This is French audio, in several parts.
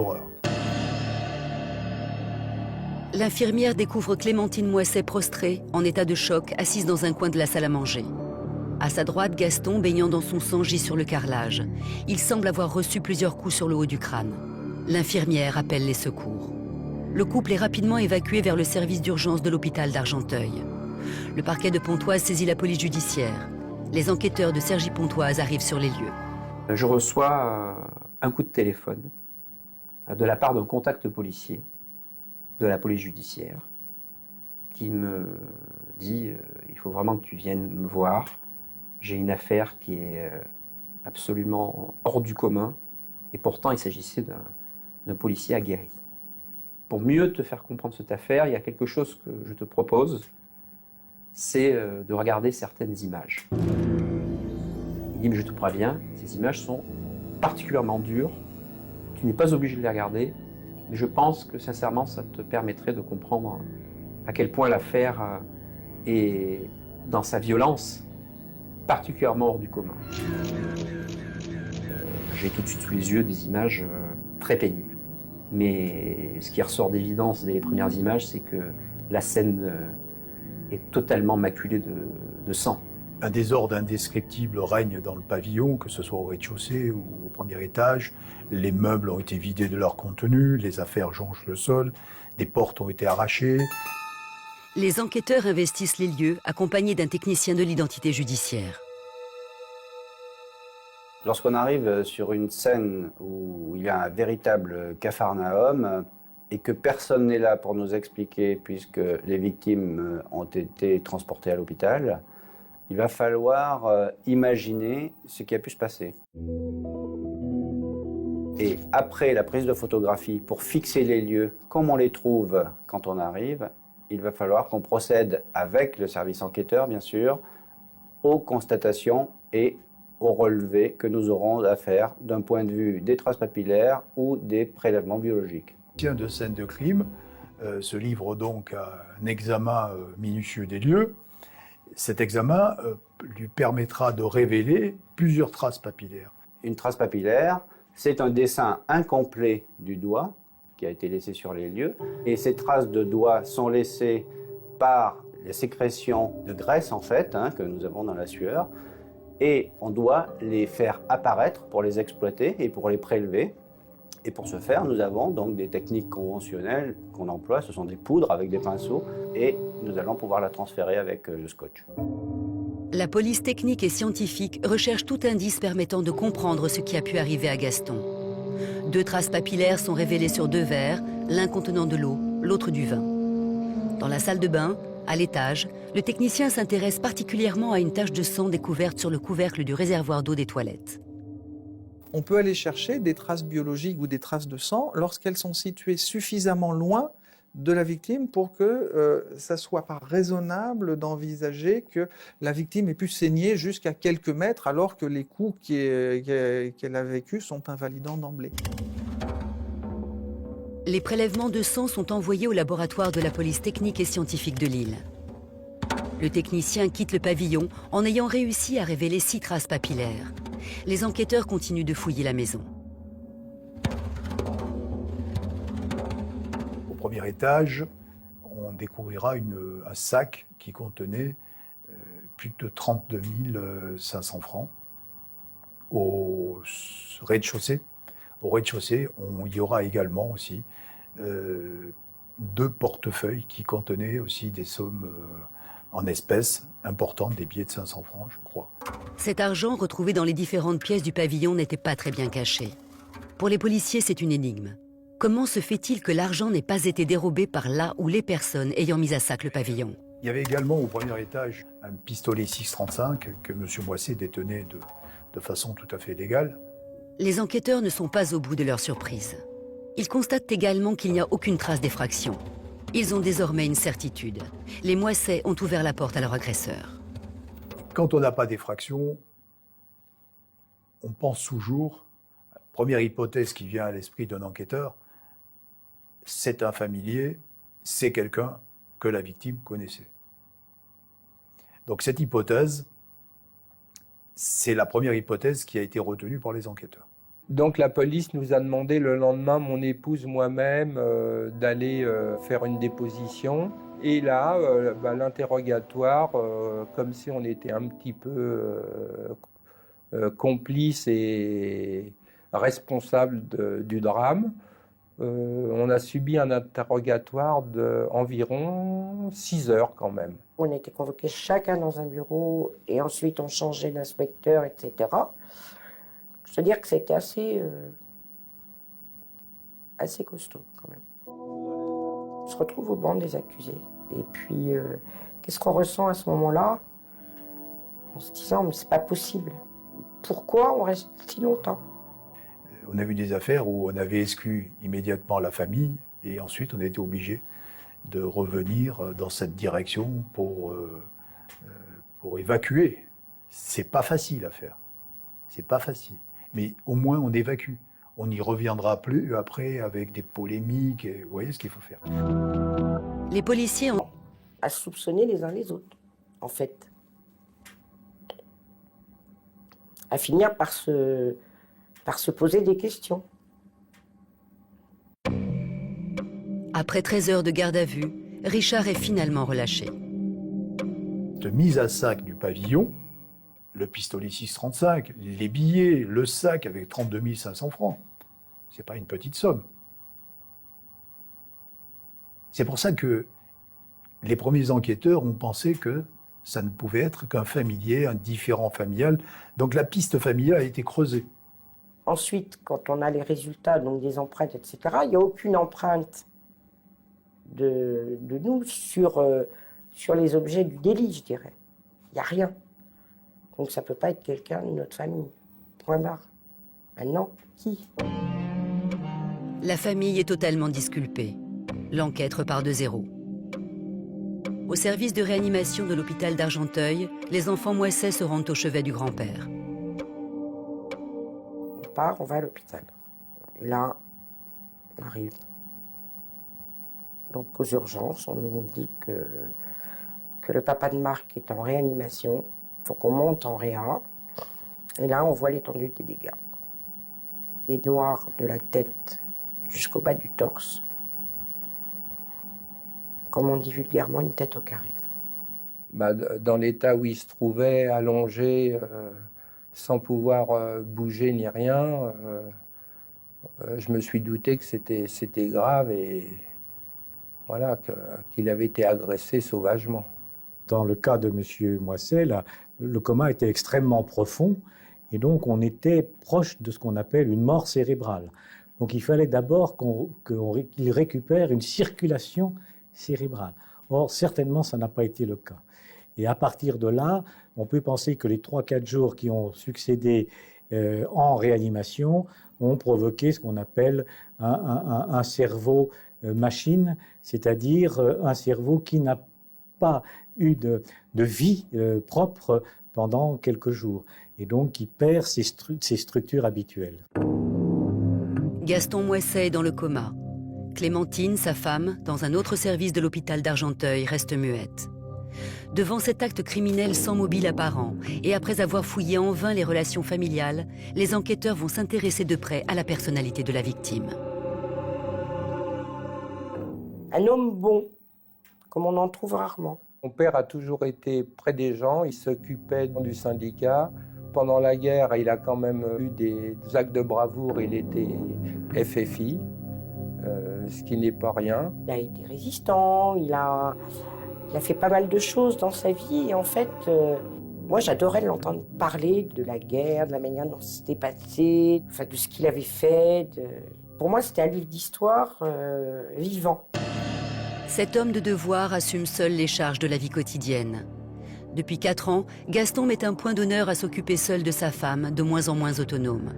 Horreur. L'infirmière découvre Clémentine Moisset prostrée, en état de choc, assise dans un coin de la salle à manger. À sa droite, Gaston, baignant dans son sang, gît sur le carrelage. Il semble avoir reçu plusieurs coups sur le haut du crâne. L'infirmière appelle les secours. Le couple est rapidement évacué vers le service d'urgence de l'hôpital d'Argenteuil. Le parquet de Pontoise saisit la police judiciaire. Les enquêteurs de Cergy-Pontoise arrivent sur les lieux. Je reçois un coup de téléphone de la part d'un contact policier de la police judiciaire qui me dit il faut vraiment que tu viennes me voir. J'ai une affaire qui est absolument hors du commun et pourtant il s'agissait d'un policier aguerri. Pour mieux te faire comprendre cette affaire, il y a quelque chose que je te propose, c'est de regarder certaines images. Il dit mais je te préviens, ces images sont particulièrement dures, tu n'es pas obligé de les regarder, mais je pense que sincèrement ça te permettrait de comprendre à quel point l'affaire est dans sa violence particulièrement hors du commun. J'ai tout de suite sous les yeux des images très pénibles. Mais ce qui ressort d'évidence dès les premières images, c'est que la scène est totalement maculée de sang. Un désordre indescriptible règne dans le pavillon, que ce soit au rez-de-chaussée ou au premier étage. Les meubles ont été vidés de leur contenu, les affaires jonchent le sol, des portes ont été arrachées. Les enquêteurs investissent les lieux, accompagnés d'un technicien de l'identité judiciaire. Lorsqu'on arrive sur une scène où il y a un véritable capharnaüm et que personne n'est là pour nous expliquer puisque les victimes ont été transportées à l'hôpital, il va falloir imaginer ce qui a pu se passer. Et après la prise de photographie, pour fixer les lieux comme on les trouve quand on arrive, il va falloir qu'on procède avec le service enquêteur, bien sûr, aux constatations et aux relevés que nous aurons à faire d'un point de vue des traces papillaires ou des prélèvements biologiques. De scène de crime se livre donc à un examen minutieux des lieux. Cet examen lui permettra de révéler plusieurs traces papillaires. Une trace papillaire, c'est un dessin incomplet du doigt qui a été laissé sur les lieux. Et ces traces de doigts sont laissées par les sécrétions de graisse, en fait, que nous avons dans la sueur. Et on doit les faire apparaître pour les exploiter et pour les prélever. Et pour ce faire, nous avons donc des techniques conventionnelles qu'on emploie. Ce sont des poudres avec des pinceaux et nous allons pouvoir la transférer avec le scotch. La police technique et scientifique recherche tout indice permettant de comprendre ce qui a pu arriver à Gaston. 2 traces papillaires sont révélées sur 2 verres, l'un contenant de l'eau, l'autre du vin. Dans la salle de bain, à l'étage, le technicien s'intéresse particulièrement à une tache de sang découverte sur le couvercle du réservoir d'eau des toilettes. On peut aller chercher des traces biologiques ou des traces de sang lorsqu'elles sont situées suffisamment loin de la victime pour que ça ne soit pas raisonnable d'envisager que la victime ait pu saigner jusqu'à quelques mètres alors que les coups qu'elle a vécus sont invalidants d'emblée. Les prélèvements de sang sont envoyés au laboratoire de la police technique et scientifique de Lille. Le technicien quitte le pavillon en ayant réussi à révéler 6 traces papillaires. Les enquêteurs continuent de fouiller la maison. Au premier étage, on découvrira un sac qui contenait plus de 32 500 francs. Au rez-de-chaussée, il y aura également aussi 2 portefeuilles qui contenaient aussi des sommes en espèces importantes, des billets de 500 francs, je crois. Cet argent retrouvé dans les différentes pièces du pavillon n'était pas très bien caché. Pour les policiers, c'est une énigme. Comment se fait-il que l'argent n'ait pas été dérobé par là ou les personnes ayant mis à sac le pavillon? Il y avait également au premier étage un pistolet 6,35 que M. Moisset détenait de façon tout à fait légale. Les enquêteurs ne sont pas au bout de leur surprise. Ils constatent également qu'il n'y a aucune trace d'effraction. Ils ont désormais une certitude. Les Moisset ont ouvert la porte à leur agresseur. Quand on n'a pas d'effraction, on pense toujours, première hypothèse qui vient à l'esprit d'un enquêteur, c'est un familier, c'est quelqu'un que la victime connaissait. Donc cette hypothèse, c'est la première hypothèse qui a été retenue par les enquêteurs. Donc la police nous a demandé le lendemain, mon épouse, moi-même, d'aller faire une déposition. Et là, l'interrogatoire, comme si on était un petit peu complice et responsable du drame, on a subi un interrogatoire d'environ 6 heures quand même. On était convoqués chacun dans un bureau et ensuite on changeait d'inspecteur, etc. Je veux dire que c'était assez costaud quand même. On se retrouve au banc des accusés. Et puis, qu'est-ce qu'on ressent à ce moment-là? En se disant, mais c'est pas possible. Pourquoi on reste si longtemps? On a vu des affaires où on avait exclu immédiatement la famille et ensuite on a été obligé de revenir dans cette direction pour évacuer. C'est pas facile à faire. C'est pas facile. Mais au moins on évacue. On n'y reviendra plus après avec des polémiques. Et vous voyez ce qu'il faut faire. Les policiers ont À soupçonner les uns les autres, en fait. À finir par se poser des questions. Après 13 heures de garde à vue, Richard est finalement relâché. De mise à sac du pavillon, le pistolet 6,35, les billets, le sac avec 32 500 francs. C'est pas une petite somme. C'est pour ça que les premiers enquêteurs ont pensé que ça ne pouvait être qu'un familier, un différend familial. Donc la piste familiale a été creusée. Ensuite, quand on a les résultats, donc des empreintes, etc., il n'y a aucune empreinte de nous sur les objets du délit, je dirais. Il n'y a rien. Donc ça ne peut pas être quelqu'un de notre famille. Point barre. Maintenant, qui? La famille est totalement disculpée. L'enquête repart de zéro. Au service de réanimation de l'hôpital d'Argenteuil, les enfants Moisset se rendent au chevet du grand-père. On part, on va à l'hôpital. Et là, on arrive. Donc aux urgences, on nous dit que le papa de Marc est en réanimation. Il faut qu'on monte en réa. Et là, on voit l'étendue des dégâts. Des noirs de la tête jusqu'au bas du torse. Comme on dit vulgairement, une tête au carré. Dans l'état où il se trouvait, allongé, sans pouvoir bouger ni rien, je me suis douté que c'était grave et voilà, qu'il avait été agressé sauvagement. Dans le cas de M. Moisset, le coma était extrêmement profond et donc on était proche de ce qu'on appelle une mort cérébrale. Donc il fallait d'abord qu'il récupère une circulation cérébrale. Or, certainement, ça n'a pas été le cas. Et à partir de là, on peut penser que les 3-4 jours qui ont succédé en réanimation ont provoqué ce qu'on appelle un cerveau machine, c'est-à-dire un cerveau qui n'a pas eu de vie propre pendant quelques jours, et donc qui perd ses structures habituelles. Gaston Moisset est dans le coma. Clémentine, sa femme, dans un autre service de l'hôpital d'Argenteuil, reste muette. Devant cet acte criminel sans mobile apparent, et après avoir fouillé en vain les relations familiales, les enquêteurs vont s'intéresser de près à la personnalité de la victime. Un homme bon, comme on en trouve rarement. Mon père a toujours été près des gens, il s'occupait du syndicat. Pendant la guerre, il a quand même eu des actes de bravoure, il était FFI. Ce qui n'est pas rien. Il a été résistant, il a fait pas mal de choses dans sa vie. Et en fait, moi, j'adorais l'entendre parler de la guerre, de la manière dont c'était passé, enfin, de ce qu'il avait fait. Pour moi, c'était un livre d'histoire vivant. Cet homme de devoir assume seul les charges de la vie quotidienne. Depuis 4 ans, Gaston met un point d'honneur à s'occuper seul de sa femme, de moins en moins autonome.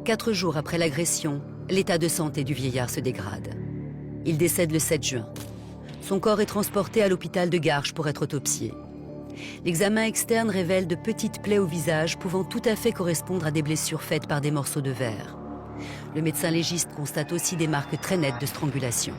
4 jours après l'agression, l'état de santé du vieillard se dégrade. Il décède le 7 juin. Son corps est transporté à l'hôpital de Garches pour être autopsié. L'examen externe révèle de petites plaies au visage pouvant tout à fait correspondre à des blessures faites par des morceaux de verre. Le médecin légiste constate aussi des marques très nettes de strangulation.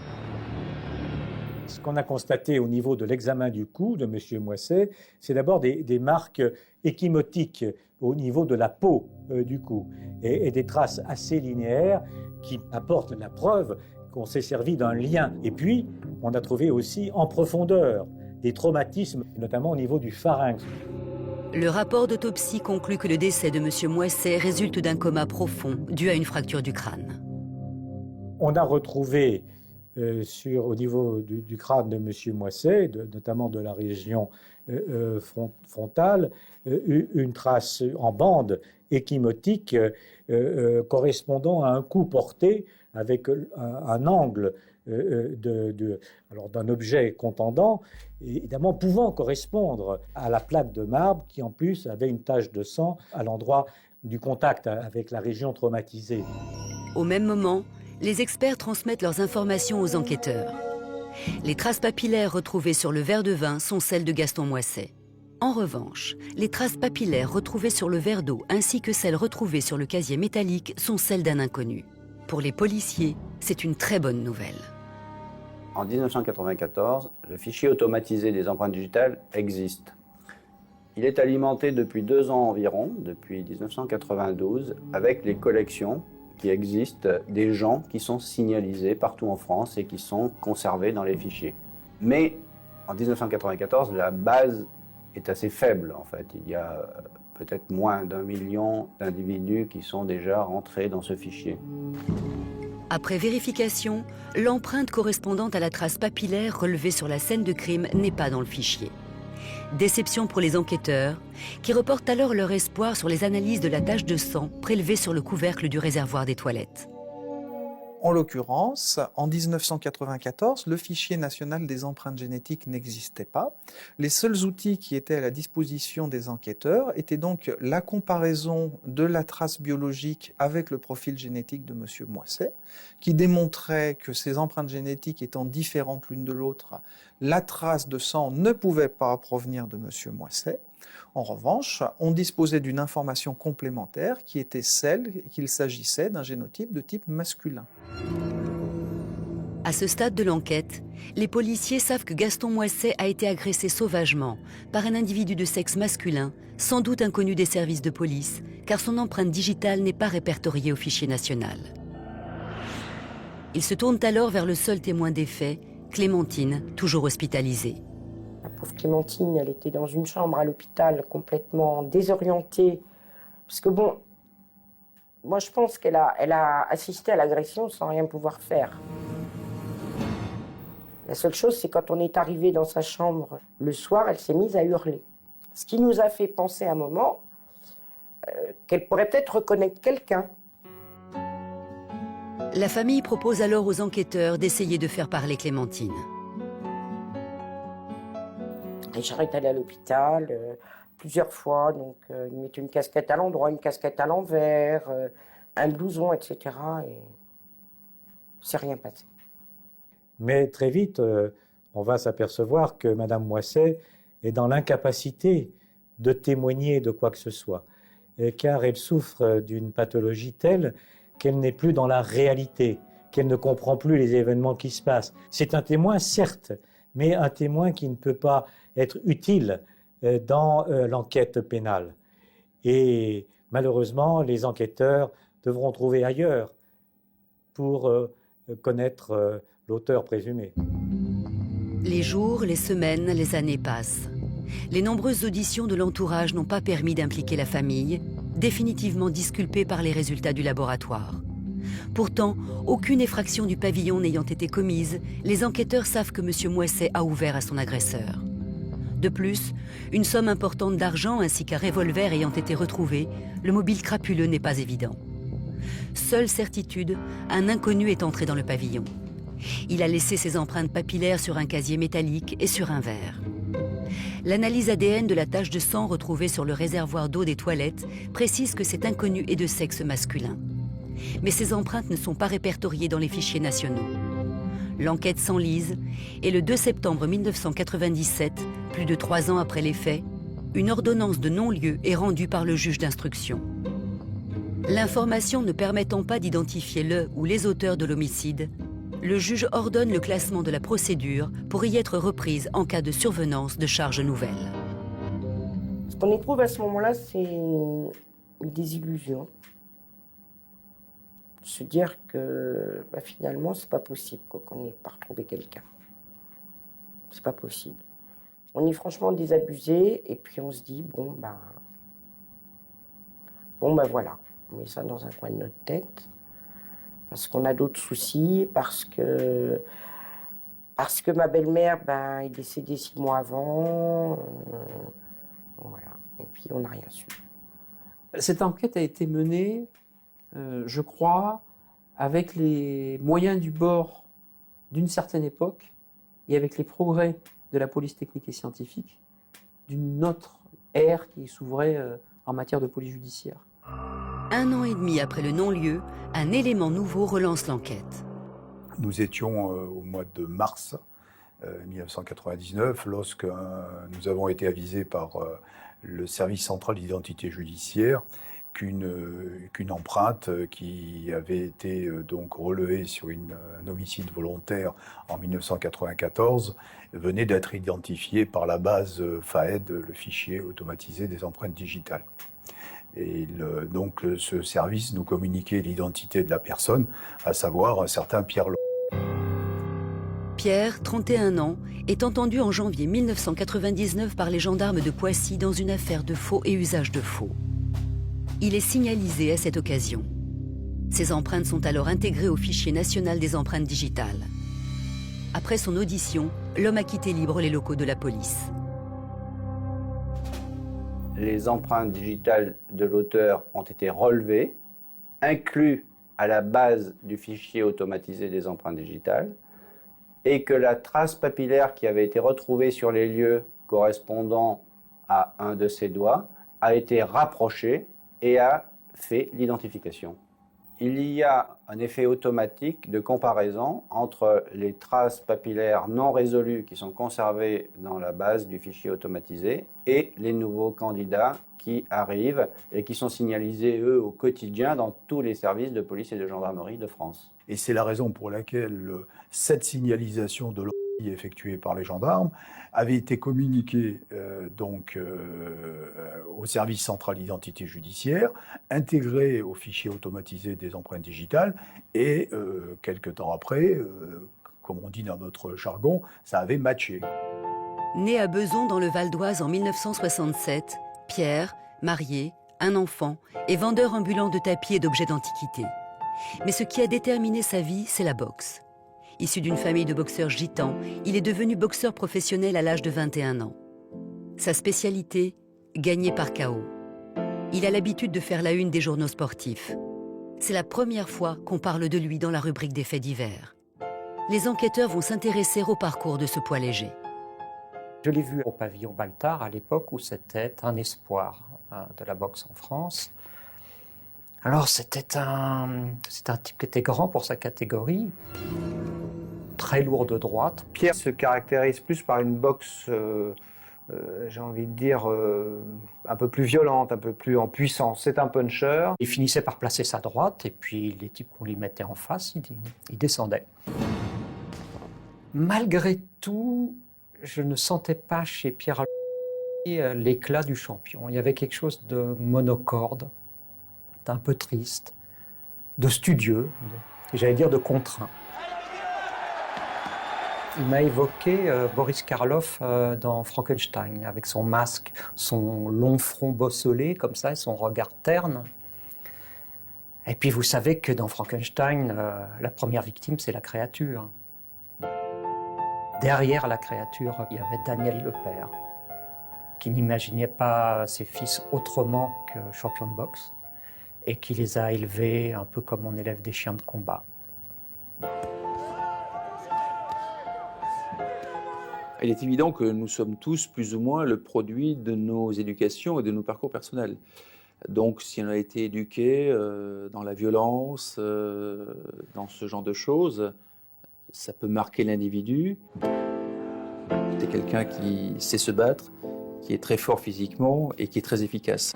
Ce qu'on a constaté au niveau de l'examen du cou de M. Moisset, c'est d'abord des marques échymotiques au niveau de la peau du cou, et des traces assez linéaires qui apportent la preuve qu'on s'est servi d'un lien. Et puis, on a trouvé aussi en profondeur des traumatismes, notamment au niveau du pharynx. Le rapport d'autopsie conclut que le décès de M. Moisset résulte d'un coma profond dû à une fracture du crâne. On a retrouvé au niveau du crâne de M. Moisset, notamment de la région frontale, une trace en bande échymotique correspondant à un coup porté avec un angle d'un objet contendant, évidemment pouvant correspondre à la plaque de marbre qui en plus avait une tache de sang à l'endroit du contact avec la région traumatisée. Au même moment, les experts transmettent leurs informations aux enquêteurs. Les traces papillaires retrouvées sur le verre de vin sont celles de Gaston Moisset. En revanche, les traces papillaires retrouvées sur le verre d'eau ainsi que celles retrouvées sur le casier métallique sont celles d'un inconnu. Pour les policiers, c'est une très bonne nouvelle. En 1994, le fichier automatisé des empreintes digitales existe. Il est alimenté depuis 2 ans environ, depuis 1992, avec les collections qui existent des gens qui sont signalisés partout en France et qui sont conservés dans les fichiers. Mais en 1994, la base est assez faible en fait. Il y a peut-être moins d'1 million d'individus qui sont déjà rentrés dans ce fichier. Après vérification, l'empreinte correspondante à la trace papillaire relevée sur la scène de crime n'est pas dans le fichier. Déception pour les enquêteurs, qui reportent alors leur espoir sur les analyses de la tache de sang prélevée sur le couvercle du réservoir des toilettes. En l'occurrence, en 1994, le fichier national des empreintes génétiques n'existait pas. Les seuls outils qui étaient à la disposition des enquêteurs étaient donc la comparaison de la trace biologique avec le profil génétique de M. Moisset, qui démontrait que ces empreintes génétiques étant différentes l'une de l'autre, la trace de sang ne pouvait pas provenir de M. Moisset. En revanche, on disposait d'une information complémentaire qui était celle qu'il s'agissait d'un génotype de type masculin. À ce stade de l'enquête, les policiers savent que Gaston Moisset a été agressé sauvagement par un individu de sexe masculin, sans doute inconnu des services de police, car son empreinte digitale n'est pas répertoriée au fichier national. Ils se tournent alors vers le seul témoin des faits, Clémentine, toujours hospitalisée. La pauvre Clémentine, elle était dans une chambre à l'hôpital complètement désorientée. Parce que bon, moi je pense qu'elle a assisté à l'agression sans rien pouvoir faire. La seule chose, c'est quand on est arrivé dans sa chambre le soir, elle s'est mise à hurler. Ce qui nous a fait penser à un moment qu'elle pourrait peut-être reconnaître quelqu'un. La famille propose alors aux enquêteurs d'essayer de faire parler Clémentine. Richard est allé à l'hôpital plusieurs fois, donc il mettait une casquette à l'endroit, une casquette à l'envers, un blouson, etc. Et c'est rien passé. Mais très vite, on va s'apercevoir que Mme Moisset est dans l'incapacité de témoigner de quoi que ce soit, car elle souffre d'une pathologie telle qu'elle n'est plus dans la réalité, qu'elle ne comprend plus les événements qui se passent. C'est un témoin, certes, mais un témoin qui ne peut pas être utile dans l'enquête pénale. Et malheureusement, les enquêteurs devront trouver ailleurs pour connaître l'auteur présumé. Les jours, les semaines, les années passent. Les nombreuses auditions de l'entourage n'ont pas permis d'impliquer la famille, définitivement disculpée par les résultats du laboratoire. Pourtant, aucune effraction du pavillon n'ayant été commise, les enquêteurs savent que M. Moisset a ouvert à son agresseur. De plus, une somme importante d'argent ainsi qu'un revolver ayant été retrouvé, le mobile crapuleux n'est pas évident. Seule certitude, un inconnu est entré dans le pavillon. Il a laissé ses empreintes papillaires sur un casier métallique et sur un verre. L'analyse ADN de la tache de sang retrouvée sur le réservoir d'eau des toilettes précise que cet inconnu est de sexe masculin. Mais ces empreintes ne sont pas répertoriées dans les fichiers nationaux. L'enquête s'enlise et le 2 septembre 1997, plus de 3 ans après les faits, une ordonnance de non-lieu est rendue par le juge d'instruction. L'information ne permettant pas d'identifier le ou les auteurs de l'homicide, le juge ordonne le classement de la procédure pour y être reprise en cas de survenance de charges nouvelles. qu'on éprouve à ce moment-là, c'est une désillusion. Se dire que finalement, c'est pas possible qu'on n'ait pas retrouvé quelqu'un. C'est pas possible. On est franchement désabusé et puis on se dit, bon, voilà, on met ça dans un coin de notre tête parce qu'on a d'autres soucis, parce que ma belle-mère est décédée 6 mois avant. Voilà. Et puis on n'a rien su. Cette enquête a été menée, je crois, avec les moyens du bord d'une certaine époque et avec les progrès de la police technique et scientifique d'une autre ère qui s'ouvrait en matière de police judiciaire. 1 an et demi après le non-lieu, un élément nouveau relance l'enquête. Nous étions au mois de mars 1999 lorsque nous avons été avisés par le service central d'identité judiciaire qu'une empreinte qui avait été donc relevée sur un homicide volontaire en 1994 venait d'être identifiée par la base FAED, le fichier automatisé des empreintes digitales. Et donc ce service nous communiquait l'identité de la personne, à savoir un certain Pierre Laurent. Pierre, 31 ans, est entendu en janvier 1999 par les gendarmes de Poissy dans une affaire de faux et usage de faux. Il est signalisé à cette occasion. Ses empreintes sont alors intégrées au fichier national des empreintes digitales. Après son audition, l'homme a quitté libre les locaux de la police. Les empreintes digitales de l'auteur ont été relevées, inclus à la base du fichier automatisé des empreintes digitales, et que la trace papillaire qui avait été retrouvée sur les lieux correspondant à un de ses doigts a été rapprochée et a fait l'identification. Il y a un effet automatique de comparaison entre les traces papillaires non résolues qui sont conservées dans la base du fichier automatisé et les nouveaux candidats qui arrivent et qui sont signalisés, eux, au quotidien dans tous les services de police et de gendarmerie de France. Et c'est la raison pour laquelle cette signalisation de l'ortie effectuée par les gendarmes avait été communiquée au service central d'identité judiciaire, intégrée au fichier automatisé des empreintes digitales, et quelques temps après, comme on dit dans notre jargon, ça avait matché. Né à Bezons dans le Val d'Oise en 1967, Pierre, marié, un enfant, est vendeur ambulant de tapis et d'objets d'antiquité. Mais ce qui a déterminé sa vie, c'est la boxe. Issu d'une famille de boxeurs gitans, il est devenu boxeur professionnel à l'âge de 21 ans. Sa spécialité, gagner par KO. Il a l'habitude de faire la une des journaux sportifs. C'est la première fois qu'on parle de lui dans la rubrique des faits divers. Les enquêteurs vont s'intéresser au parcours de ce poids léger. Je l'ai vu au pavillon Baltard à l'époque où c'était un espoir de la boxe en France. Alors c'est un type qui était grand pour sa catégorie, très lourd de droite. Pierre se caractérise plus par une boxe, j'ai envie de dire, un peu plus violente, un peu plus en puissance. C'est un puncher. Il finissait par placer sa droite et puis les types qu'on lui mettait en face, il descendait. Malgré tout, je ne sentais pas chez Pierre l'éclat du champion. Il y avait quelque chose de monocorde, d'un peu triste, de studieux, j'allais dire de contraint. Il m'a évoqué Boris Karloff dans Frankenstein, avec son masque, son long front bosselé comme ça, et son regard terne. Et puis vous savez que dans Frankenstein, la première victime, c'est la créature. Derrière la créature, il y avait Daniel le père, qui n'imaginait pas ses fils autrement que champions de boxe, et qui les a élevés un peu comme on élève des chiens de combat. Il est évident que nous sommes tous plus ou moins le produit de nos éducations et de nos parcours personnels. Donc si on a été éduqué dans la violence, dans ce genre de choses, ça peut marquer l'individu. C'est quelqu'un qui sait se battre, qui est très fort physiquement et qui est très efficace.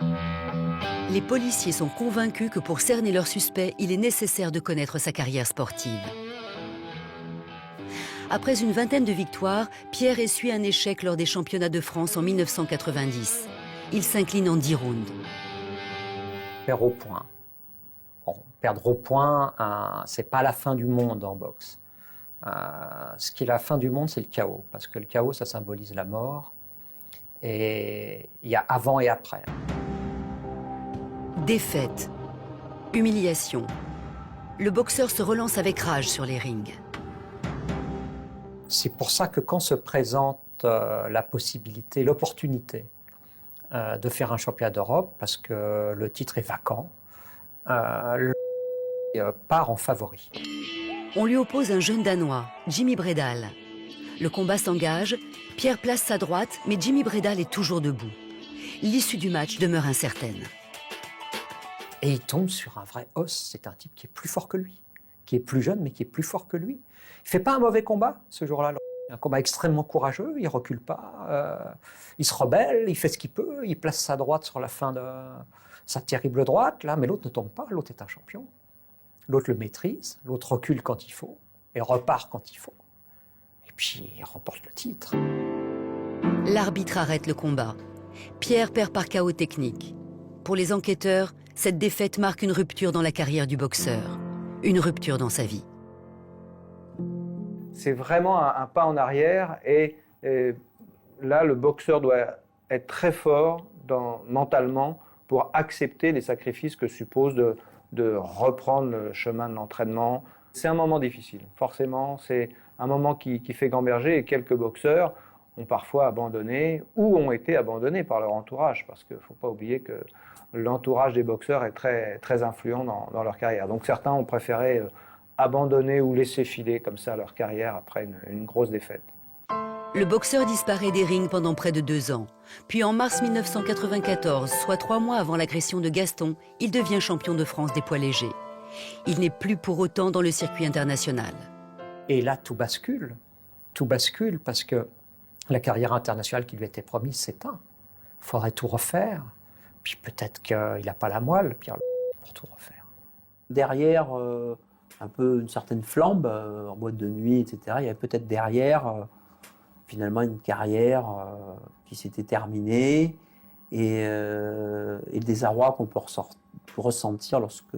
Les policiers sont convaincus que pour cerner leur suspect, il est nécessaire de connaître sa carrière sportive. Après une vingtaine de victoires, Pierre essuie un échec lors des championnats de France en 1990. Il s'incline en 10 rounds. Perdre au point. Bon, perdre au point, c'est pas la fin du monde en boxe. Ce qui est la fin du monde, c'est le chaos, parce que le chaos, ça symbolise la mort. Et il y a avant et après. Défaite, humiliation. Le boxeur se relance avec rage sur les rings. C'est pour ça que quand se présente la possibilité, l'opportunité de faire un championnat d'Europe, parce que le titre est vacant, part en favori. On lui oppose un jeune Danois, Jimmy Bredal. Le combat s'engage, Pierre place sa droite, mais Jimmy Bredal est toujours debout. L'issue du match demeure incertaine. Et il tombe sur un vrai os. C'est un type qui est plus fort que lui, qui est plus jeune, mais qui est plus fort que lui. Il fait pas un mauvais combat, ce jour-là. Un combat extrêmement courageux, il recule pas, il se rebelle, il fait ce qu'il peut, il place sa droite sur la fin de sa terrible droite, là, mais l'autre ne tombe pas, l'autre est un champion. L'autre le maîtrise, l'autre recule quand il faut, et repart quand il faut. Et puis, il remporte le titre. L'arbitre arrête le combat. Pierre perd par chaos technique. Pour les enquêteurs, cette défaite marque une rupture dans la carrière du boxeur, une rupture dans sa vie. C'est vraiment un pas en arrière et là, le boxeur doit être très fort mentalement pour accepter les sacrifices que suppose de reprendre le chemin de l'entraînement. C'est un moment difficile, forcément, c'est un moment qui fait gamberger et quelques boxeurs ont parfois abandonné ou ont été abandonnés par leur entourage parce qu'il ne faut pas oublier que l'entourage des boxeurs est très, très influent dans leur carrière. Donc certains ont préféré abandonner ou laisser filer comme ça leur carrière après une grosse défaite. Le boxeur disparaît des rings pendant près de 2 ans. Puis en mars 1994, soit 3 mois avant l'agression de Gaston, il devient champion de France des poids légers. Il n'est plus pour autant dans le circuit international. Et là, tout bascule. Tout bascule parce que la carrière internationale qui lui était promise s'éteint. Il faudrait tout refaire. Puis peut-être qu'il n'a pas la moelle, Pierre, pour tout refaire. Derrière, un peu une certaine flambe, en boîte de nuit, etc. Il y avait peut-être derrière, finalement, une carrière qui s'était terminée et le désarroi qu'on peut ressentir lorsque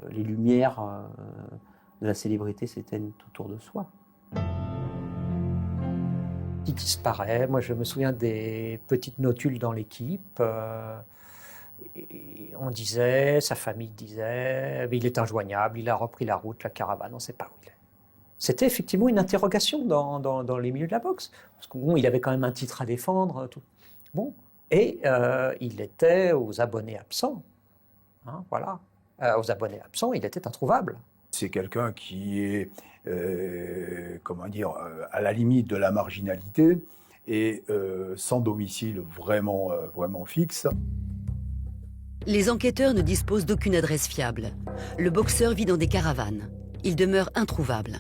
les lumières de la célébrité s'éteignent autour de soi. Il disparaît. Moi, je me souviens des petites notules dans l'équipe. On disait, sa famille disait, il est injoignable, il a repris la route, la caravane, on ne sait pas où il est. C'était effectivement une interrogation dans les milieux de la boxe. Parce que bon, il avait quand même un titre à défendre. Tout. Bon. Et il était aux abonnés absents. Hein, voilà. Aux abonnés absents, il était introuvable. C'est quelqu'un qui est, à la limite de la marginalité et sans domicile vraiment fixe. Les enquêteurs ne disposent d'aucune adresse fiable. Le boxeur vit dans des caravanes. Il demeure introuvable.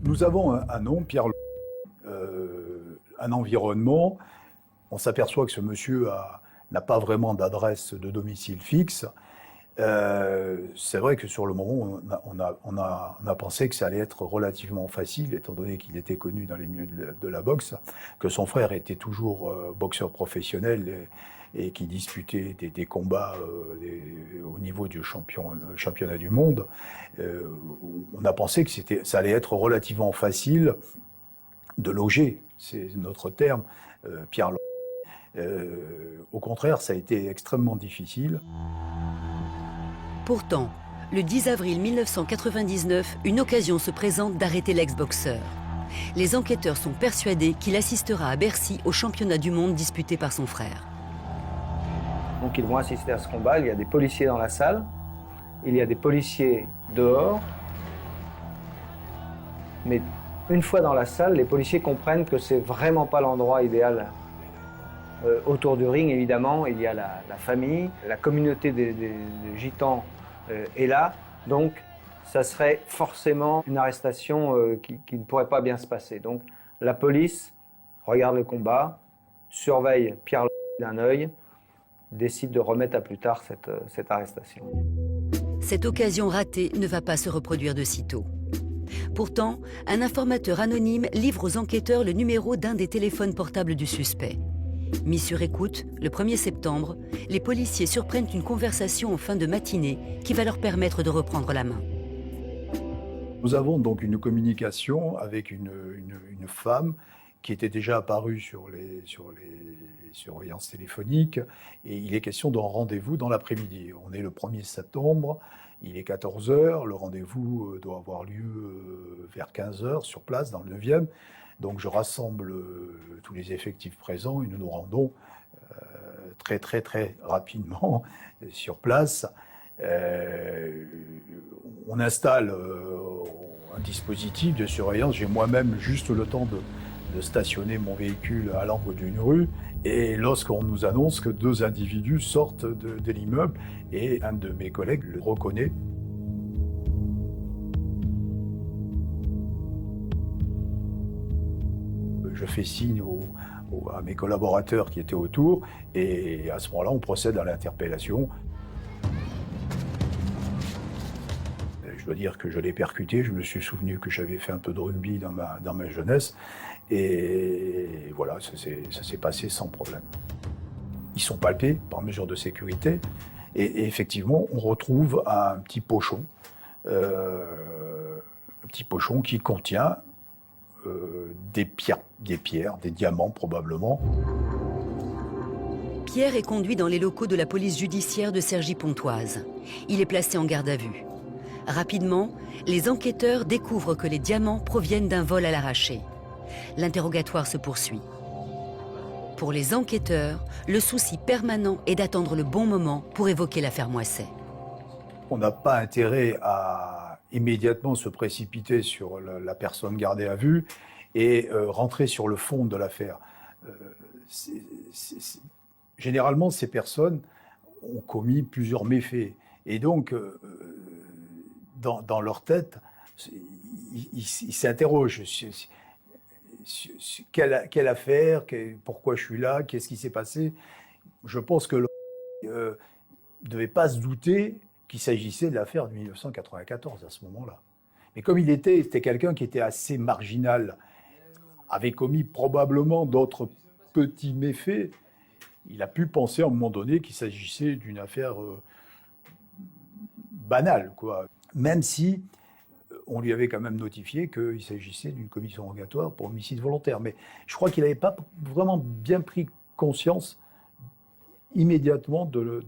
Nous avons un nom, Pierre, un environnement. On s'aperçoit que ce monsieur n'a pas vraiment d'adresse de domicile fixe. C'est vrai que sur le moment, on a pensé que ça allait être relativement facile, étant donné qu'il était connu dans les milieux de la boxe, que son frère était toujours boxeur professionnel et qui disputait des combats au niveau du championnat du monde. On a pensé que ça allait être relativement facile de loger, c'est notre terme, Pierre. Au contraire, ça a été extrêmement difficile. Pourtant, le 10 avril 1999, une occasion se présente d'arrêter l'ex-boxeur. Les enquêteurs sont persuadés qu'il assistera à Bercy au championnat du monde disputé par son frère. Donc ils vont assister à ce combat, il y a des policiers dans la salle, il y a des policiers dehors. Mais une fois dans la salle, les policiers comprennent que c'est vraiment pas l'endroit idéal. Autour du ring, évidemment, il y a la famille, la communauté des gitans est là. Donc, ça serait forcément une arrestation qui ne pourrait pas bien se passer. Donc, la police regarde le combat, surveille Pierre d'un œil, décide de remettre à plus tard cette arrestation. Cette occasion ratée ne va pas se reproduire de sitôt. Pourtant, un informateur anonyme livre aux enquêteurs le numéro d'un des téléphones portables du suspect. Mis sur écoute, le 1er septembre, les policiers surprennent une conversation en fin de matinée qui va leur permettre de reprendre la main. Nous avons donc une communication avec une femme qui était déjà apparue sur les surveillances téléphoniques, et il est question d'un rendez-vous dans l'après-midi. On est le 1er septembre, il est 14 h, le rendez-vous doit avoir lieu vers 15 h sur place, dans le 9e. Donc je rassemble tous les effectifs présents et nous nous rendons très rapidement sur place. On installe un dispositif de surveillance. J'ai moi-même juste le temps de stationner mon véhicule à l'angle d'une rue, et lorsqu'on nous annonce que 2 individus sortent de l'immeuble, et un de mes collègues le reconnaît. Je fais signe à mes collaborateurs qui étaient autour, et à ce moment-là, on procède à l'interpellation. Je dois dire que je l'ai percuté, je me suis souvenu que j'avais fait un peu de rugby dans ma jeunesse, et voilà, ça s'est passé sans problème. Ils sont palpés par mesure de sécurité, et effectivement, on retrouve un petit pochon qui contient des pierres, des diamants probablement. Pierre est conduit dans les locaux de la police judiciaire de Cergy-Pontoise. Il est placé en garde à vue. Rapidement, les enquêteurs découvrent que les diamants proviennent d'un vol à l'arraché. L'interrogatoire se poursuit. Pour les enquêteurs, le souci permanent est d'attendre le bon moment pour évoquer l'affaire Moisset. On n'a pas intérêt à immédiatement se précipiter sur la personne gardée à vue et rentrer sur le fond de l'affaire. Généralement, ces personnes ont commis plusieurs méfaits. Et donc, dans leur tête, ils s'interrogent. Quelle affaire, pourquoi je suis là, qu'est-ce qui s'est passé? Je pense que ne devait pas se douter qu'il s'agissait de l'affaire de 1994 à ce moment-là. Mais comme c'était quelqu'un qui était assez marginal, avait commis probablement d'autres petits méfaits, il a pu penser à un moment donné qu'il s'agissait d'une affaire banale, quoi. Même si on lui avait quand même notifié qu'il s'agissait d'une commission rogatoire pour homicide volontaire. Mais je crois qu'il n'avait pas vraiment bien pris conscience immédiatement de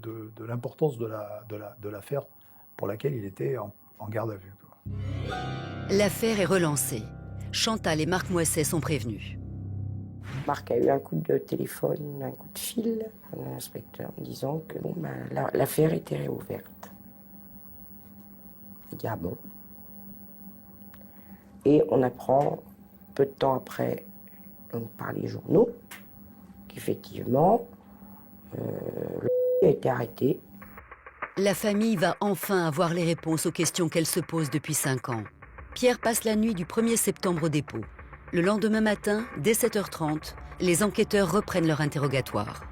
l'importance de l'affaire pour laquelle il était en garde à vue, quoi. L'affaire est relancée. Chantal et Marc Moisset sont prévenus. Marc a eu un coup de téléphone, un coup de fil à l'inspecteur en disant que l'affaire était réouverte. Il dit ah bon. Et on apprend peu de temps après, donc par les journaux, qu'effectivement, le a été arrêté. La famille va enfin avoir les réponses aux questions qu'elle se pose depuis 5 ans. Pierre passe la nuit du 1er septembre au dépôt. Le lendemain matin, dès 7 h 30, les enquêteurs reprennent leur interrogatoire.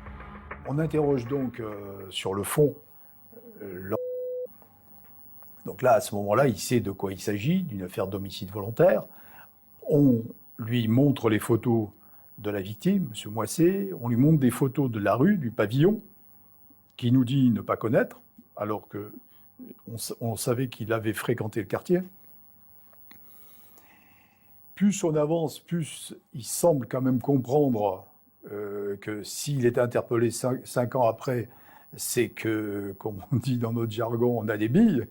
On interroge donc sur le fond. Donc là, à ce moment-là, il sait de quoi il s'agit, d'une affaire d'homicide volontaire. On lui montre les photos de la victime, M. Moisset. On lui montre des photos de la rue, du pavillon, qu'il nous dit ne pas connaître, alors qu'on savait qu'il avait fréquenté le quartier. Plus on avance, plus il semble quand même comprendre que s'il est interpellé 5 ans après, c'est que, comme on dit dans notre jargon, on a des billes.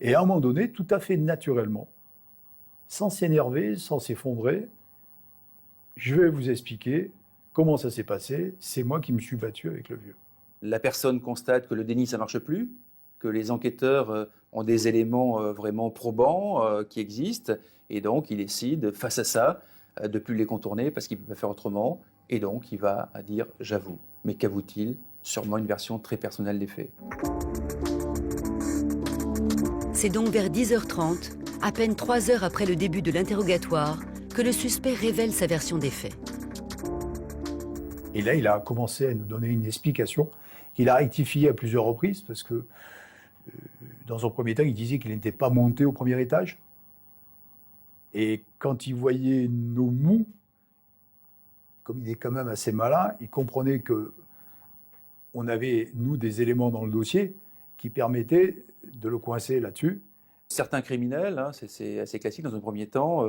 Et à un moment donné, tout à fait naturellement, sans s'énerver, sans s'effondrer, je vais vous expliquer comment ça s'est passé. C'est moi qui me suis battu avec le vieux. La personne constate que le déni, ça ne marche plus, que les enquêteurs ont des éléments vraiment probants qui existent, et donc il décide, face à ça, de ne plus les contourner parce qu'il ne peut pas faire autrement, et donc il va dire « j'avoue ». Mais qu'avoue-t-il? Sûrement une version très personnelle des faits. C'est donc vers 10 h 30, à peine 3 heures après le début de l'interrogatoire, que le suspect révèle sa version des faits. Et là, il a commencé à nous donner une explication qu'il a rectifiée à plusieurs reprises, parce que dans un premier temps, il disait qu'il n'était pas monté au premier étage. Et quand il voyait nos mous, comme il est quand même assez malin, il comprenait que on avait, nous, des éléments dans le dossier qui permettaient de le coincer là-dessus. Certains criminels, hein, c'est assez classique dans un premier temps,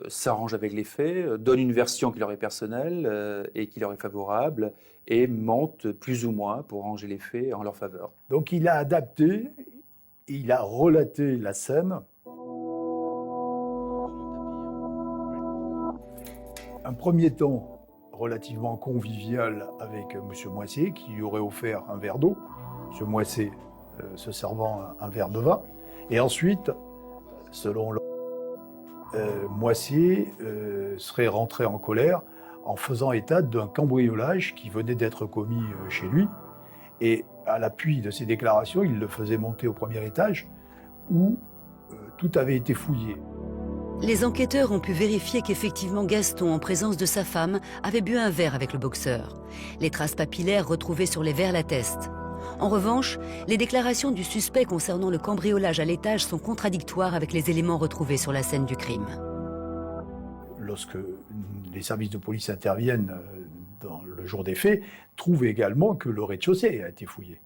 s'arrangent avec les faits, donnent une version qui leur est personnelle et qui leur est favorable et mentent plus ou moins pour ranger les faits en leur faveur. Donc il a adapté, il a relaté la scène. Un premier temps relativement convivial avec M. Moissé, qui lui aurait offert un verre d'eau, M. Moissé se servant un verre de vin. Et ensuite, selon Moissé serait rentré en colère en faisant état d'un cambriolage qui venait d'être commis chez lui. Et à l'appui de ses déclarations, il le faisait monter au premier étage où tout avait été fouillé. Les enquêteurs ont pu vérifier qu'effectivement Gaston, en présence de sa femme, avait bu un verre avec le boxeur. Les traces papillaires retrouvées sur les verres l'attestent. En revanche, les déclarations du suspect concernant le cambriolage à l'étage sont contradictoires avec les éléments retrouvés sur la scène du crime. Lorsque les services de police interviennent dans le jour des faits, trouvent également que le rez-de-chaussée a été fouillé.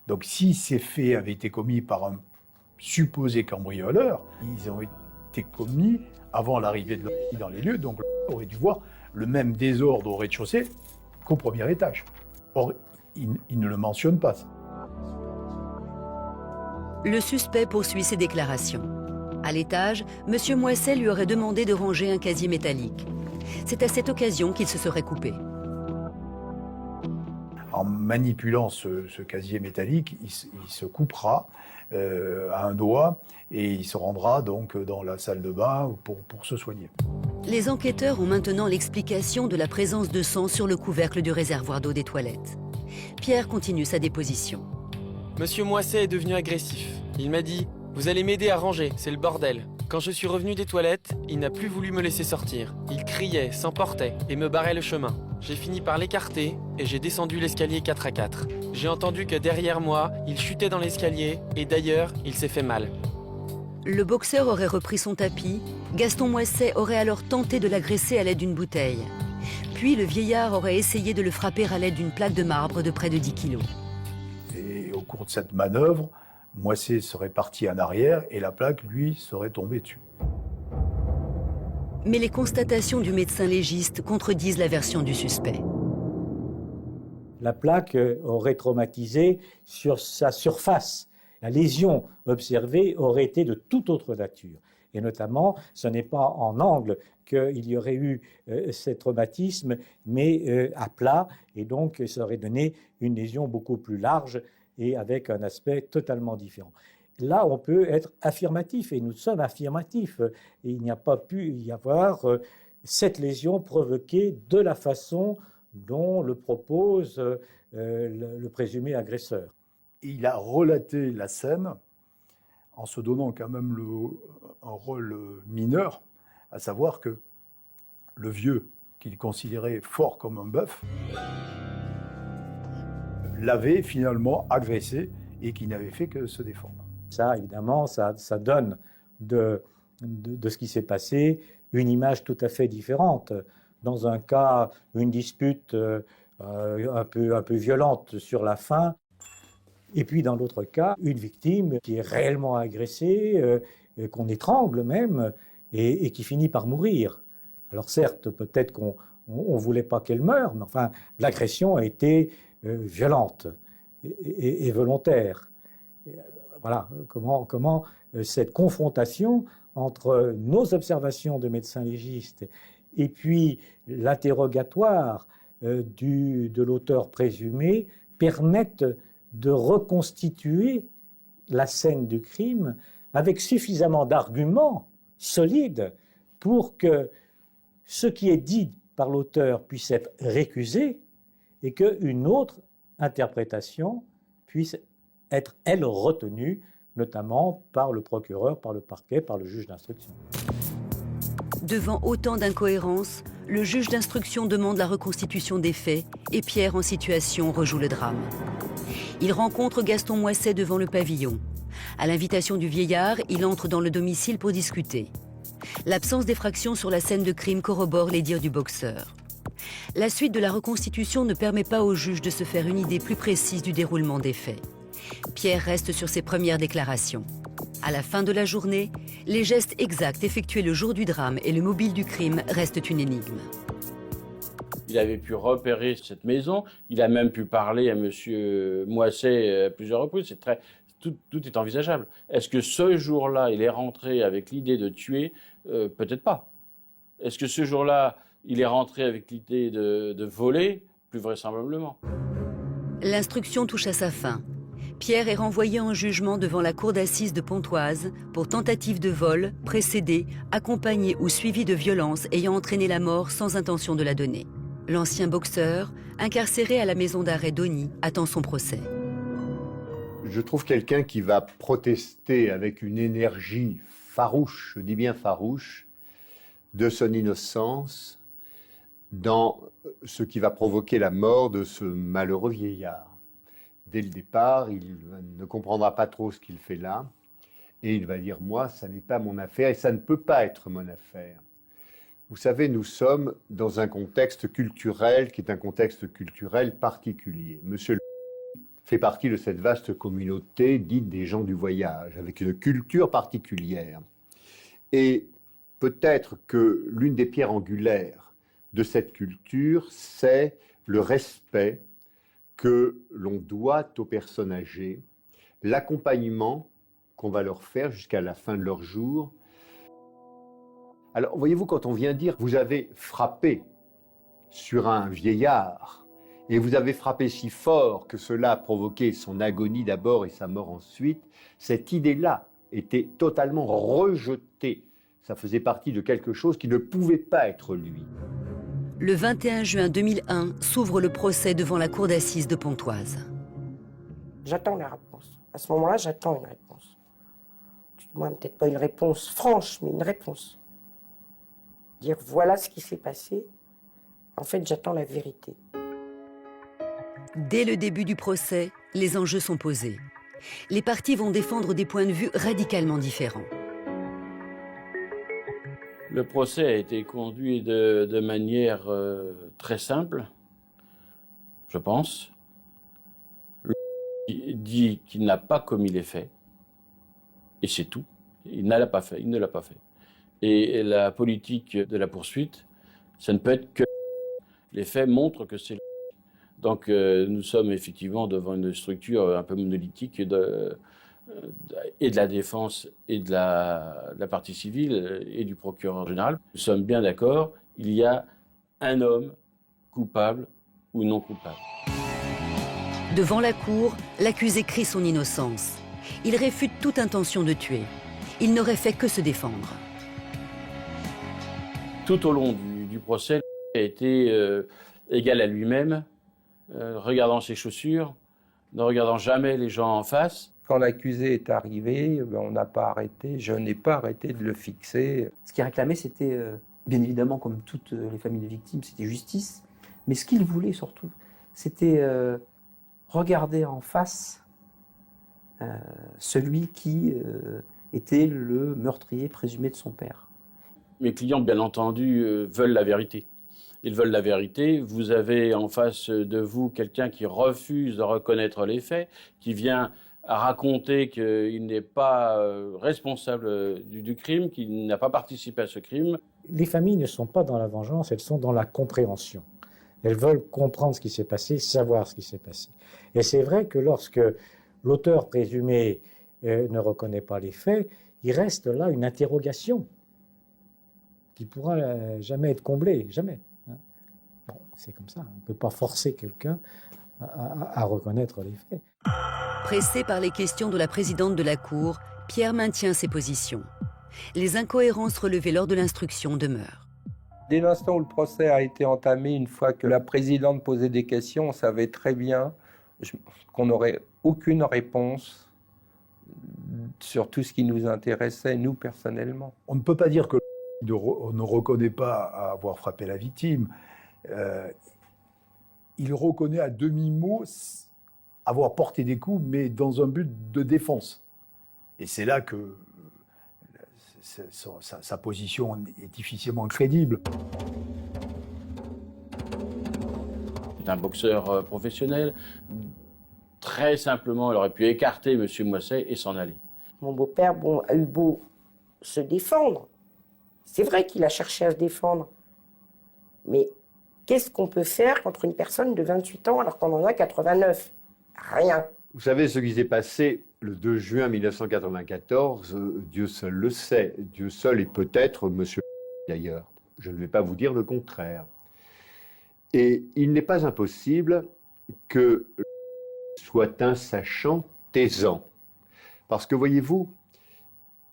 Donc si ces faits avaient été commis par un supposé cambrioleur, ils ont été commis avant l'arrivée de l'homme dans les lieux, donc on aurait dû voir le même désordre au rez-de-chaussée qu'au premier étage. Or, il ne le mentionne pas. Le suspect poursuit ses déclarations. À l'étage, M. Moisset lui aurait demandé de ranger un casier métallique. C'est à cette occasion qu'il se serait coupé. En manipulant ce casier métallique, il se coupera à un doigt et il se rendra donc dans la salle de bain pour se soigner. Les enquêteurs ont maintenant l'explication de la présence de sang sur le couvercle du réservoir d'eau des toilettes. Pierre continue sa déposition. Monsieur Moisset est devenu agressif. Il m'a dit « Vous allez m'aider à ranger, c'est le bordel ». Quand je suis revenu des toilettes, il n'a plus voulu me laisser sortir. Il criait, s'emportait et me barrait le chemin. J'ai fini par l'écarter et j'ai descendu l'escalier 4 à 4. J'ai entendu que derrière moi, il chutait dans l'escalier et d'ailleurs, il s'est fait mal. Le boxeur aurait repris son tapis. Gaston Moisset aurait alors tenté de l'agresser à l'aide d'une bouteille. Puis le vieillard aurait essayé de le frapper à l'aide d'une plaque de marbre de près de 10 kilos. Et au cours de cette manœuvre, Moisset serait parti en arrière et la plaque, lui, serait tombée dessus. Mais les constatations du médecin légiste contredisent la version du suspect. La plaque aurait traumatisé sur sa surface. La lésion observée aurait été de toute autre nature. Et notamment, ce n'est pas en angle qu'il y aurait eu ces traumatismes, mais à plat, et donc ça aurait donné une lésion beaucoup plus large et avec un aspect totalement différent. Là, on peut être affirmatif, et nous sommes affirmatifs. Et il n'y a pas pu y avoir cette lésion provoquée de la façon dont le propose le présumé agresseur. Il a relaté la scène en se donnant quand même un rôle mineur, à savoir que le vieux, qu'il considérait fort comme un bœuf, l'avait finalement agressé et qui n'avait fait que se défendre. Ça, évidemment, ça donne de ce qui s'est passé une image tout à fait différente. Dans un cas, une dispute un peu violente sur la fin, et puis dans l'autre cas, une victime qui est réellement agressée, qu'on étrangle même, et qui finit par mourir. Alors certes, peut-être qu'on ne voulait pas qu'elle meure, mais enfin, l'agression a été violente et volontaire. Voilà comment cette confrontation entre nos observations de médecins légistes et puis l'interrogatoire de l'auteur présumé permettent de reconstituer la scène du crime avec suffisamment d'arguments solides pour que ce qui est dit par l'auteur puisse être récusé et qu'une autre interprétation puisse être, elle, retenue, notamment par le procureur, par le parquet, par le juge d'instruction. Devant autant d'incohérences, le juge d'instruction demande la reconstitution des faits et Pierre, en situation, rejoue le drame. Il rencontre Gaston Moisset devant le pavillon. À l'invitation du vieillard, il entre dans le domicile pour discuter. L'absence d'effraction sur la scène de crime corrobore les dires du boxeur. La suite de la reconstitution ne permet pas au juge de se faire une idée plus précise du déroulement des faits. Pierre reste sur ses premières déclarations. À la fin de la journée, les gestes exacts effectués le jour du drame et le mobile du crime restent une énigme. Il avait pu repérer cette maison, il a même pu parler à M. Moisset à plusieurs reprises. Tout est envisageable. Est-ce que ce jour-là, il est rentré avec l'idée de tuer? Peut-être pas. Est-ce que ce jour-là, il est rentré avec l'idée de voler? Plus vraisemblablement. L'instruction touche à sa fin. Pierre est renvoyé en jugement devant la cour d'assises de Pontoise pour tentative de vol, précédée, accompagnée ou suivie de violence ayant entraîné la mort sans intention de la donner. L'ancien boxeur, incarcéré à la maison d'arrêt d'Osny, attend son procès. Je trouve quelqu'un qui va protester avec une énergie farouche, je dis bien farouche, de son innocence dans ce qui va provoquer la mort de ce malheureux vieillard. Dès le départ, il ne comprendra pas trop ce qu'il fait là, et il va dire « moi, ça n'est pas mon affaire et ça ne peut pas être mon affaire ». Vous savez, nous sommes dans un contexte culturel qui est un contexte culturel particulier. Monsieur fait partie de cette vaste communauté dite des gens du voyage, avec une culture particulière. Et peut-être que l'une des pierres angulaires de cette culture, c'est le respect que l'on doit aux personnes âgées, l'accompagnement qu'on va leur faire jusqu'à la fin de leur jour. Alors, voyez-vous, quand on vient dire « vous avez frappé sur un vieillard », et vous avez frappé si fort que cela a provoqué son agonie d'abord et sa mort ensuite, cette idée-là était totalement rejetée. Ça faisait partie de quelque chose qui ne pouvait pas être lui. Le 21 juin 2001 s'ouvre le procès devant la cour d'assises de Pontoise. J'attends la réponse. À ce moment-là, j'attends une réponse. Moi, peut-être pas une réponse franche, mais une réponse. Dire voilà ce qui s'est passé. En fait, j'attends la vérité. Dès le début du procès, les enjeux sont posés. Les parties vont défendre des points de vue radicalement différents. Le procès a été conduit de manière très simple, je pense. Il dit qu'il n'a pas commis les faits, et c'est tout. Il ne l'a pas fait, Et la politique de la poursuite, ça ne peut être que les faits montrent que c'est. Donc nous sommes effectivement devant une structure un peu monolithique et de la défense et de la partie civile et du procureur général. Nous sommes bien d'accord, il y a un homme coupable ou non coupable. Devant la cour, l'accusé crie son innocence. Il réfute toute intention de tuer. Il n'aurait fait que se défendre. Tout au long du procès, il a été égal à lui-même, regardant ses chaussures, ne regardant jamais les gens en face. Quand l'accusé est arrivé, on n'a pas arrêté, je n'ai pas arrêté de le fixer. Ce qu'il réclamait, c'était, bien évidemment, comme toutes les familles de victimes, c'était justice. Mais ce qu'il voulait surtout, c'était regarder en face celui qui était le meurtrier présumé de son père. Mes clients, bien entendu, veulent la vérité. Ils veulent la vérité. Vous avez en face de vous quelqu'un qui refuse de reconnaître les faits, qui vient à raconter qu'il n'est pas responsable du crime, qu'il n'a pas participé à ce crime. Les familles ne sont pas dans la vengeance, elles sont dans la compréhension. Elles veulent comprendre ce qui s'est passé, savoir ce qui s'est passé. Et c'est vrai que lorsque l'auteur présumé ne reconnaît pas les faits, il reste là une interrogation qui ne pourra jamais être comblée, jamais. Bon, c'est comme ça, on ne peut pas forcer quelqu'un à reconnaître les faits. Pressé par les questions de la présidente de la Cour, Pierre maintient ses positions. Les incohérences relevées lors de l'instruction demeurent. Dès l'instant où le procès a été entamé, une fois que la présidente posait des questions, on savait très bien qu'on n'aurait aucune réponse sur tout ce qui nous intéressait, nous, personnellement. On ne peut pas dire que on ne reconnaît pas avoir frappé la victime. Il reconnaît à demi-mot avoir porté des coups, mais dans un but de défense. Et c'est là que sa position est difficilement crédible. C'est un boxeur professionnel. Très simplement, il aurait pu écarter M. Moisset et s'en aller. Mon beau-père, a eu beau se défendre. C'est vrai qu'il a cherché à se défendre. Mais qu'est-ce qu'on peut faire contre une personne de 28 ans alors qu'on en a 89? Rien. Vous savez ce qui s'est passé le 2 juin 1994, Dieu seul le sait. Dieu seul et peut-être monsieur d'ailleurs. Je ne vais pas vous dire le contraire. Et il n'est pas impossible que soit un sachant taisant. Parce que voyez-vous,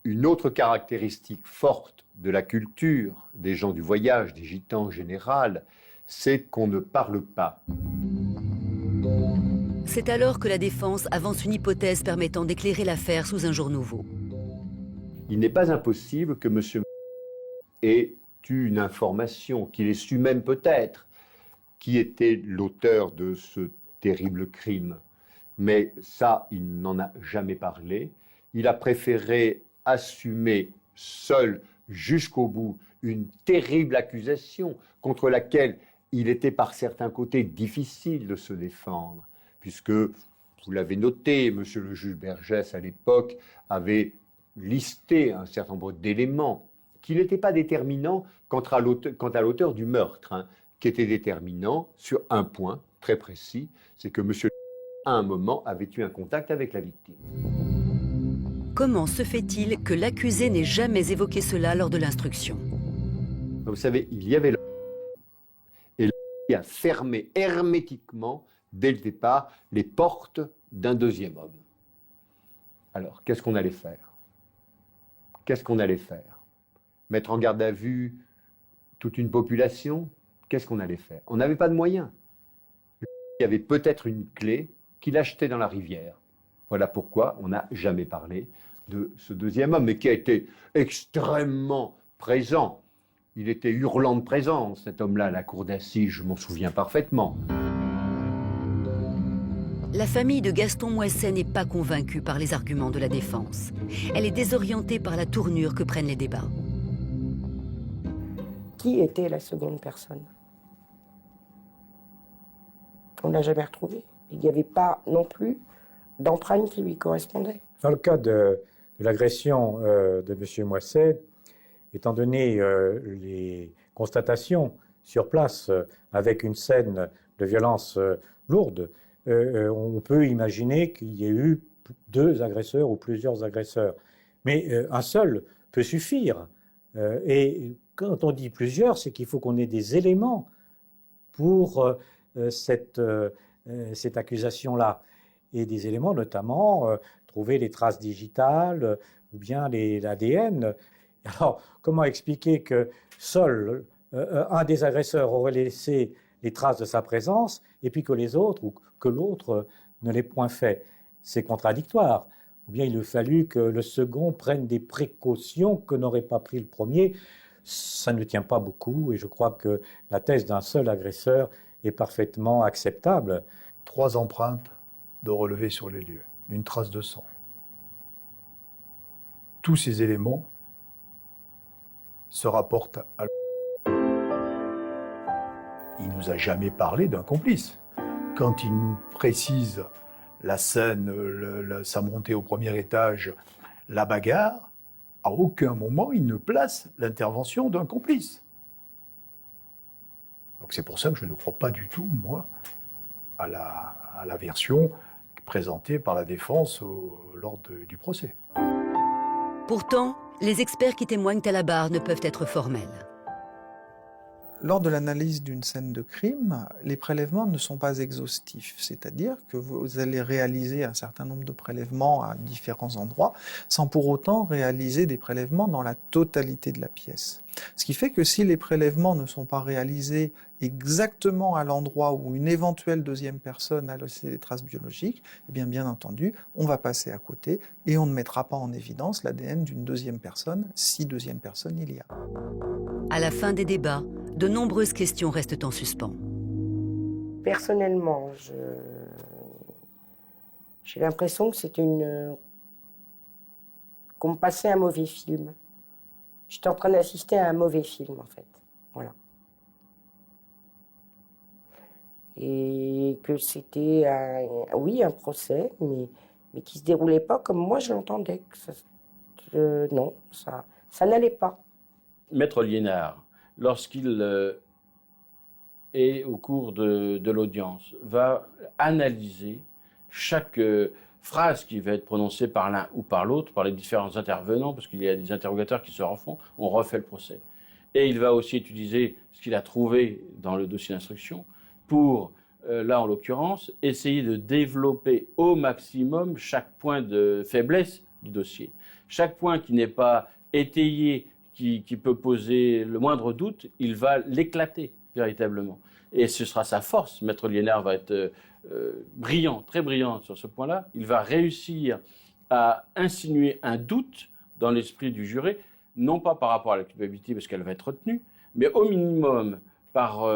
une autre caractéristique forte de la culture des gens du voyage, des gitans en général, c'est qu'on ne parle pas. C'est alors que la défense avance une hypothèse permettant d'éclairer l'affaire sous un jour nouveau. Il n'est pas impossible que M. ait eu une information, qu'il ait su même peut-être qui était l'auteur de ce terrible crime. Mais ça, il n'en a jamais parlé. Il a préféré assumer seul jusqu'au bout une terrible accusation contre laquelle il était par certains côtés difficile de se défendre, puisque, vous l'avez noté, monsieur le juge Bergès à l'époque avait listé un certain nombre d'éléments qui n'étaient pas déterminants quant à l'auteur du meurtre, qui étaient déterminants sur un point très précis, c'est que monsieur à un moment avait eu un contact avec la victime. Comment se fait-il que l'accusé n'ait jamais évoqué cela lors de l'instruction? Vous savez, il y avait et il a fermé hermétiquement, dès le départ, les portes d'un deuxième homme. Alors, qu'est-ce qu'on allait faire? Qu'est-ce qu'on allait faire? Mettre en garde à vue toute une population? Qu'est-ce qu'on allait faire? On n'avait pas de moyens. Il y avait peut-être une clé qu'il achetait dans la rivière. Voilà pourquoi on n'a jamais parlé de ce deuxième homme, mais qui a été extrêmement présent. Il était hurlant de présence, cet homme-là, à la cour d'assises, je m'en souviens parfaitement. La famille de Gaston Moisset n'est pas convaincue par les arguments de la défense. Elle est désorientée par la tournure que prennent les débats. Qui était la seconde personne? On ne l'a jamais retrouvée. Il n'y avait pas non plus d'empreinte qui lui correspondait. Dans le cas de l'agression de M. Moisset, étant donné les constatations sur place avec une scène de violence lourde, on peut imaginer qu'il y ait eu deux agresseurs ou plusieurs agresseurs. Mais un seul peut suffire. Et quand on dit plusieurs, c'est qu'il faut qu'on ait des éléments pour cette accusation-là. Et des éléments, notamment, trouver les traces digitales ou bien l'ADN. Alors, comment expliquer que seul un des agresseurs aurait laissé les traces de sa présence et puis que les autres, ou que l'autre ne l'ait point fait? C'est contradictoire. Ou bien il a fallu que le second prenne des précautions que n'aurait pas pris le premier. Ça ne tient pas beaucoup et je crois que la thèse d'un seul agresseur est parfaitement acceptable. 3 empreintes de relever sur les lieux, une trace de sang. Tous ces éléments se rapportent à... Il ne nous a jamais parlé d'un complice. Quand il nous précise la scène, sa montée au premier étage, la bagarre, à aucun moment il ne place l'intervention d'un complice. Donc c'est pour ça que je ne crois pas du tout, moi, à la version présentée par la défense lors du procès. Pourtant, les experts qui témoignent à la barre ne peuvent être formels. Lors de l'analyse d'une scène de crime, les prélèvements ne sont pas exhaustifs, c'est-à-dire que vous allez réaliser un certain nombre de prélèvements à différents endroits, sans pour autant réaliser des prélèvements dans la totalité de la pièce. Ce qui fait que si les prélèvements ne sont pas réalisés exactement à l'endroit où une éventuelle deuxième personne a laissé des traces biologiques, eh bien entendu, on va passer à côté et on ne mettra pas en évidence l'ADN d'une deuxième personne, si deuxième personne il y a. À la fin des débats, de nombreuses questions restent en suspens. Personnellement, j'ai l'impression que c'est qu'on me passait un mauvais film. J'étais en train d'assister à un mauvais film, en fait. Voilà. Et que c'était un procès, mais qui ne se déroulait pas comme moi je l'entendais. Non, ça n'allait pas. Maître Liénard, lorsqu'il est au cours de l'audience, va analyser chaque phrase qui va être prononcée par l'un ou par l'autre, par les différents intervenants, parce qu'il y a des interrogateurs qui se refont, on refait le procès. Et il va aussi utiliser ce qu'il a trouvé dans le dossier d'instruction pour, là en l'occurrence, essayer de développer au maximum chaque point de faiblesse du dossier. Chaque point qui n'est pas étayé, qui peut poser le moindre doute, il va l'éclater véritablement. Et ce sera sa force. Maître Liénard va être brillant, très brillant sur ce point-là. Il va réussir à insinuer un doute dans l'esprit du juré, non pas par rapport à la culpabilité, parce qu'elle va être retenue, mais au minimum par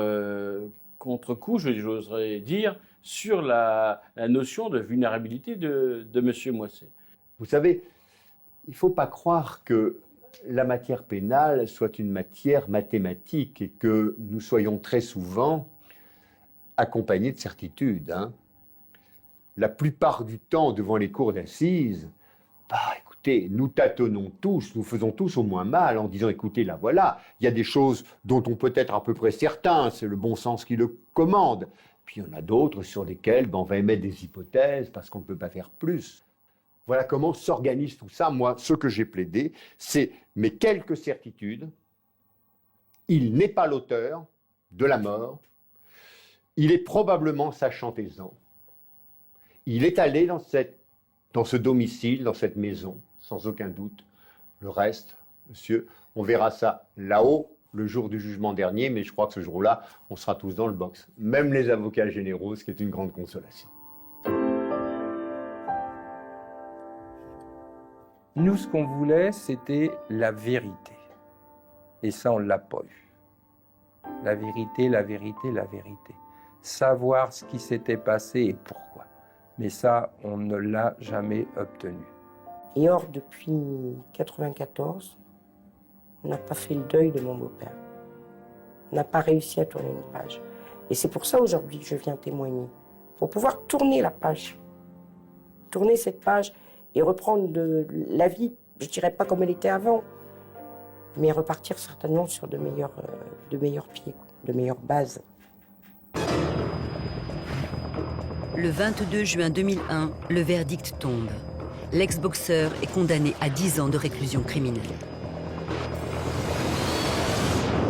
contre-coup, j'oserais dire, sur la notion de vulnérabilité de M. Moisset. Vous savez, il ne faut pas croire que la matière pénale soit une matière mathématique et que nous soyons très souvent accompagnés de certitudes. Hein. La plupart du temps, devant les cours d'assises, écoutez, nous tâtonnons tous, nous faisons tous au moins mal en disant, écoutez, là voilà, il y a des choses dont on peut être à peu près certain, c'est le bon sens qui le commande. Puis il y en a d'autres sur lesquelles on va émettre des hypothèses parce qu'on ne peut pas faire plus. Voilà comment s'organise tout ça. Moi, ce que j'ai plaidé, c'est mes quelques certitudes. Il n'est pas l'auteur de la mort. Il est probablement sa chantaison. Il est allé dans ce domicile, dans cette maison, sans aucun doute. Le reste, monsieur, on verra ça là-haut le jour du jugement dernier, mais je crois que ce jour-là, on sera tous dans le box. Même les avocats généraux, ce qui est une grande consolation. Nous, ce qu'on voulait, c'était la vérité. Et ça, on ne l'a pas eu. La vérité, la vérité, la vérité. Savoir ce qui s'était passé et pourquoi. Mais ça, on ne l'a jamais obtenu. Et or, depuis 1994, on n'a pas fait le deuil de mon beau-père. On n'a pas réussi à tourner une page. Et c'est pour ça, aujourd'hui, que je viens témoigner. Pour pouvoir tourner la page. Tourner cette page et reprendre la vie, je dirais pas comme elle était avant, mais repartir certainement sur de meilleurs pieds, de meilleures bases. Le 22 juin 2001, le verdict tombe. L'ex-boxeur est condamné à 10 ans de réclusion criminelle.